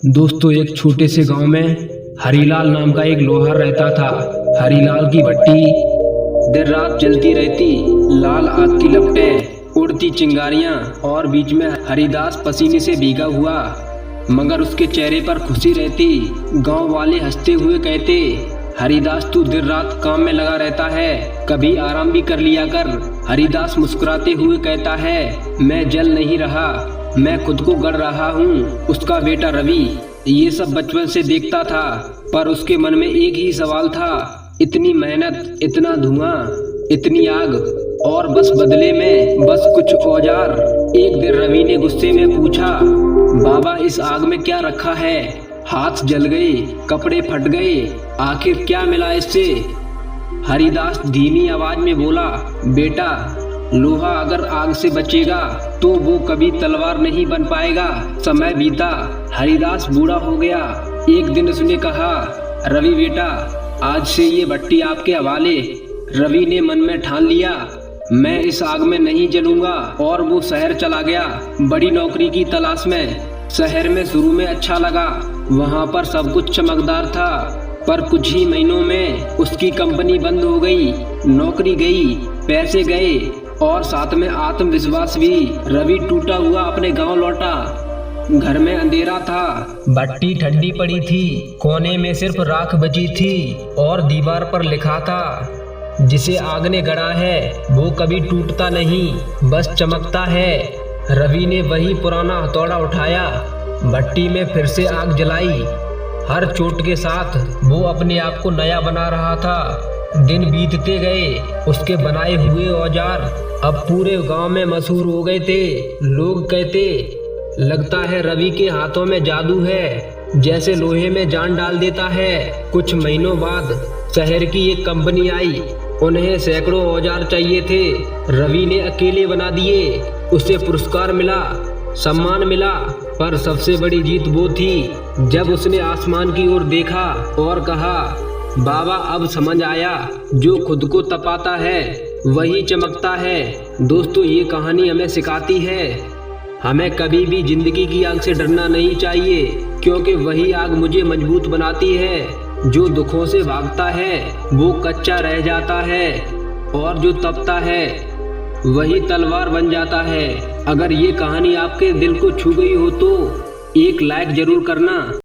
दोस्तों, एक छोटे से गांव में हरीलाल नाम का एक लोहार रहता था। हरीलाल की भट्टी देर रात जलती रहती, लाल आग की लपटें, उड़ती चिंगारियां और बीच में हरिदास पसीने से भीगा हुआ, मगर उसके चेहरे पर खुशी रहती। गांव वाले हंसते हुए कहते, हरिदास तू देर रात काम में लगा रहता है, कभी आराम भी कर लिया कर। हरिदास मुस्कुराते हुए कहता है, मैं जल नहीं रहा, मैं खुद को गढ़ रहा हूँ। उसका बेटा रवि ये सब बचपन से देखता था, पर उसके मन में एक ही सवाल था, इतनी मेहनत, इतना धुआं, इतनी आग और बस बदले में बस कुछ औजार। एक दिन रवि ने गुस्से में पूछा, बाबा इस आग में क्या रखा है? हाथ जल गए, कपड़े फट गए, आखिर क्या मिला इससे? हरिदास धीमी आवाज में बोला, बेटा लोहा अगर आग से बचेगा तो वो कभी तलवार नहीं बन पाएगा। समय बीता, हरिदास बूढ़ा हो गया। एक दिन उसने कहा, रवि बेटा आज से ये भट्टी आपके हवाले। रवि ने मन में ठान लिया, मैं इस आग में नहीं जलूंगा, और वो शहर चला गया बड़ी नौकरी की तलाश में। शहर में शुरू में अच्छा लगा, वहाँ पर सब कुछ चमकदार था, पर कुछ ही महीनों में उसकी कंपनी बंद हो गई, नौकरी गई, पैसे गए और साथ में आत्मविश्वास भी। रवि टूटा हुआ अपने गांव लौटा। घर में अंधेरा था, भट्टी ठंडी पड़ी थी, कोने में सिर्फ राख बची थी और दीवार पर लिखा था, जिसे आग ने गढ़ा है वो कभी टूटता नहीं, बस चमकता है। रवि ने वही पुराना हथौड़ा उठाया, भट्टी में फिर से आग जलाई। हर चोट के साथ वो अपने आप को नया बना रहा था। दिन बीतते गए, उसके बनाए हुए औजार अब पूरे गांव में मशहूर हो गए थे। लोग कहते, लगता है रवि के हाथों में जादू है, जैसे लोहे में जान डाल देता है। कुछ महीनों बाद शहर की एक कंपनी आई, उन्हें सैकड़ों औजार चाहिए थे। रवि ने अकेले बना दिए। उसे पुरस्कार मिला, सम्मान मिला, पर सबसे बड़ी जीत वो थी जब उसने आसमान की ओर देखा और कहा, बाबा अब समझ आया, जो खुद को तपाता है वही चमकता है। दोस्तों, ये कहानी हमें सिखाती है, हमें कभी भी जिंदगी की आग से डरना नहीं चाहिए, क्योंकि वही आग मुझे मजबूत बनाती है। जो दुखों से भागता है वो कच्चा रह जाता है, और जो तपता है वही तलवार बन जाता है। अगर ये कहानी आपके दिल को छू गई हो तो एक लाइक जरूर करना।